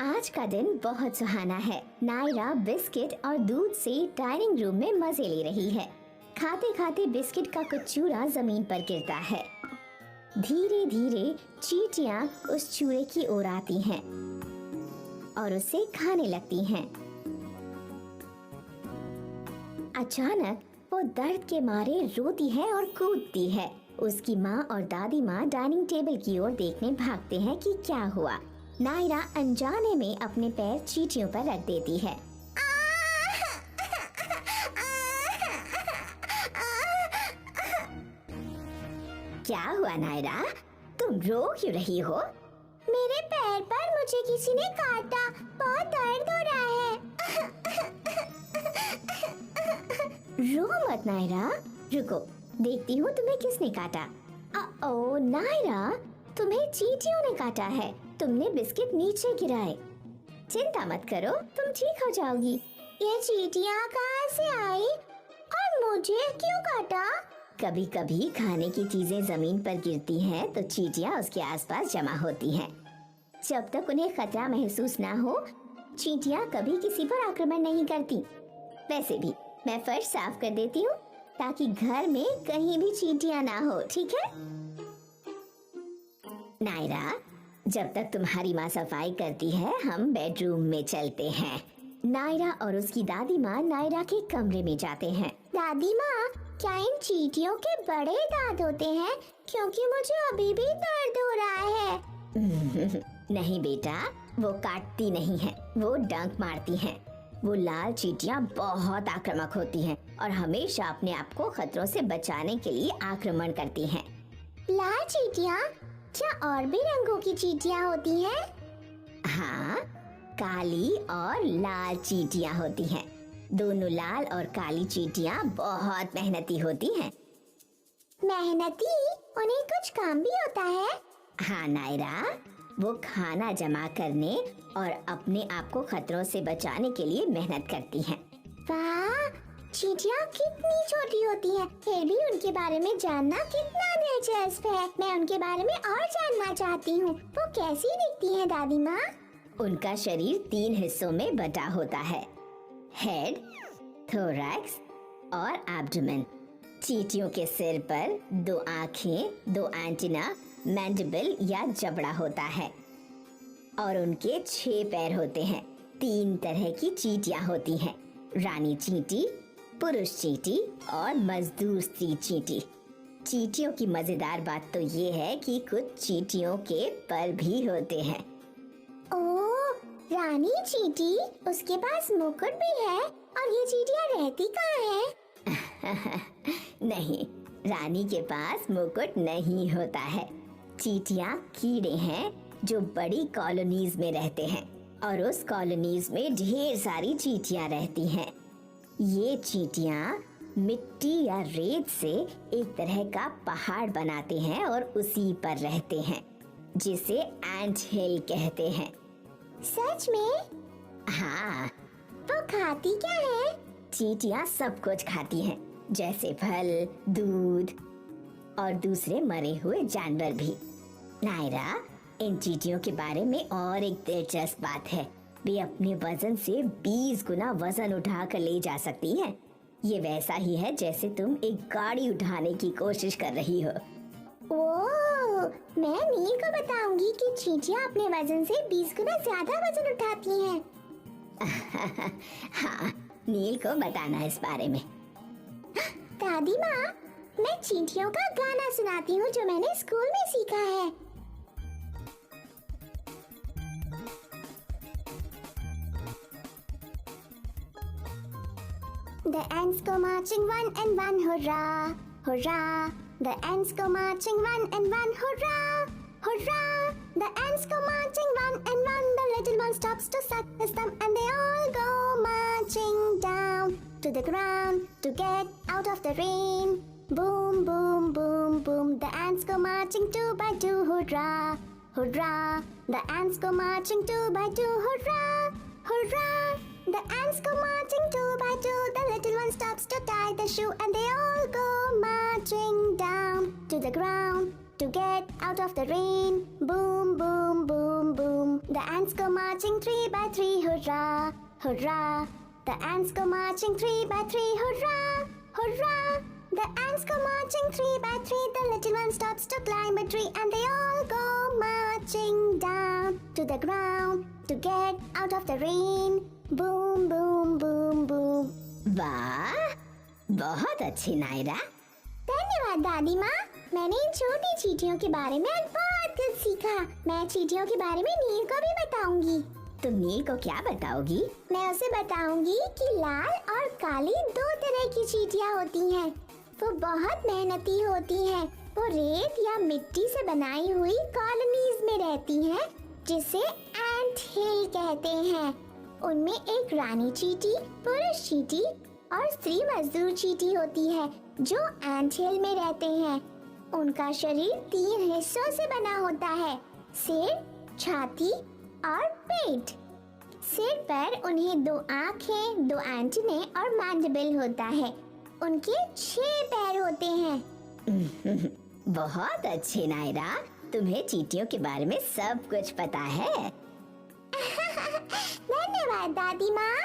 आज का दिन बहुत सुहाना है। नायरा बिस्किट और दूध से डाइनिंग रूम में मजे ले रही है। खाते खाते बिस्किट का कुछ चूरा जमीन पर गिरता है। धीरे धीरे चींटियां उस चूरे की ओर आती हैं और उसे खाने लगती हैं। अचानक वो दर्द के मारे रोती है और कूदती है। उसकी माँ और दादी माँ डाइनिंग टेबल की ओर देखने भागते हैं कि क्या हुआ। नायरा अनजाने में अपने पैर चींटियों पर रख देती है। क्या हुआ नायरा, तुम रो क्यों रही हो? मेरे पैर पर मुझे किसी ने काटा, बहुत दर्द हो रहा है। रो मत नायरा, रुको देखती हूँ तुम्हें किसने काटा। ओ नायरा, तुम्हें चींटियों ने काटा है। तुमने बिस्किट नीचे गिराए। चिंता मत करो, तुम ठीक हो जाओगी। ये चींटियाँ कहाँ से आई और मुझे क्यों काटा? कभी कभी खाने की चीजें जमीन पर गिरती हैं तो चींटियाँ उसके आसपास जमा होती हैं। जब तक उन्हें खतरा महसूस ना हो, चींटियाँ कभी किसी पर आक्रमण नहीं करती। वैसे भी मैं फर्श साफ कर देती हूँ ताकि घर में कहीं भी चींटियाँ ना हो, ठीक है? नायरा, जब तक तुम्हारी माँ सफाई करती है हम बेडरूम में चलते हैं। नायरा और उसकी दादी माँ नायरा के कमरे में जाते हैं। दादी माँ, क्या इन चींटियों के बड़े दांत होते हैं? क्योंकि मुझे अभी भी दर्द हो रहा है। नहीं बेटा, वो काटती नहीं है, वो डंक मारती हैं। वो लाल चींटियाँ बहुत आक्रामक होती हैं और हमेशा अपने आप को खतरों से बचाने के लिए आक्रमण करती हैं। लाल चींटियाँ? क्या और भी रंगों की चींटियाँ होती हैं? हाँ, काली और लाल चींटियाँ होती हैं। दोनों लाल और काली चींटियाँ बहुत मेहनती होती हैं। मेहनती? उन्हें कुछ काम भी होता है? हाँ नायरा, वो खाना जमा करने और अपने आप को खतरों से बचाने के लिए मेहनत करती हैं। वाह, चींटियाँ कितनी छोटी होती हैं, फिर भी उनके बारे में जानना कितना दिलचस्प है। मैं उनके बारे में और जानना चाहती हूँ। वो कैसी दिखती हैं दादी माँ? उनका शरीर 3 हिस्सों में बटा होता है, हेड, थोरैक्स और एब्डोमेन। चींटियों के सिर पर 2 आँखें, 2 एंटीना, मैंडिबल या जबड़ा होता है और उनके 6 पैर होते हैं। 3 तरह की चींटियाँ होती हैं, रानी चींटी, पुरुष चींटी और मजदूर स्त्री चींटी। चींटियों की मजेदार बात तो ये है कि कुछ चींटियों के पर भी होते हैं। ओह, रानी चींटी, उसके पास मुकुट भी है। और ये चींटियाँ रहती कहाँ है? नहीं, रानी के पास मुकुट नहीं होता है। चींटियाँ कीड़े हैं जो बड़ी कॉलोनीज में रहते हैं और उस कॉलोनीज में ढेर सारी चींटियाँ रहती हैं। ये चींटियाँ मिट्टी या रेत से एक तरह का पहाड़ बनाते हैं और उसी पर रहते हैं, जिसे एंट हिल कहते हैं। सच में? हाँ। वो खाती क्या है? चींटियाँ सब कुछ खाती हैं, जैसे फल, दूध और दूसरे मरे हुए जानवर भी। नायरा, इन चींटियों के बारे में और एक दिलचस्प बात है। वे अपने वजन से 20 गुना वजन उठा कर ले जा सकती हैं। ये वैसा ही है जैसे तुम एक गाड़ी उठाने की कोशिश कर रही हो। ओह, मैं नील को बताऊंगी कि चींटियाँ अपने वजन से 20 गुना ज्यादा वजन उठाती हैं। हाँ, नील को बताना इस बारे में। दादी माँ, मैं चींटियों का गाना सुनाती हूँ जो मैंने स्कूल में सीखा है। The ants go marching one and one, hurrah, hurrah. The ants go marching one and one, hurrah, hurrah. The ants go marching one and one. The little one stops to suck his thumb and they all go marching down to the ground to get out of the rain. Boom, boom, boom, boom. The ants go marching 2 by 2, hurrah, hurrah. The ants go marching 2 by 2, hurrah, hurrah. The ants go marching 2 by 2. The little one stops to tie the shoe and they all go marching down to the ground to get out of the rain. Boom, boom, boom, boom. The ants go marching 3 by 3, hurrah, hurrah. The ants go marching 3 by 3, hurrah, hurrah. The ants go marching 3 by 3. The little one stops to climb a tree, and they all go marching down to the ground to get out of the rain. Boom, boom, boom, boom. वाह, बहुत अच्छी नायरा। धन्यवाद दादी माँ। मैंने इन छोटी चींटियों के बारे में आज बहुत कुछ सीखा। मैं चींटियों के बारे में नील को भी बताऊंगी। तुम नील को क्या बताओगी? मैं उसे बताऊंगी कि लाल और काली 2 तरह की चींटियाँ होती हैं। वो बहुत मेहनती होती हैं। वो रेत या मिट्टी से बनाई हुई कॉलोनीज में रहती हैं, जिसे एंट हिल कहते हैं। उनमें एक रानी चींटी, पुरुष चींटी और स्त्री मजदूर चींटी होती है, जो एंट हिल में रहते हैं। उनका शरीर 3 हिस्सों से बना होता है: सिर, छाती और पेट। सिर पर उन्हें 2 आँखें, 2 एंटेने और मैंडिबल होता है। उनके 6 पैर होते हैं। बहुत अच्छी नायरा, तुम्हें चींटियों के बारे में सब कुछ पता है। धन्यवाद दादी माँ।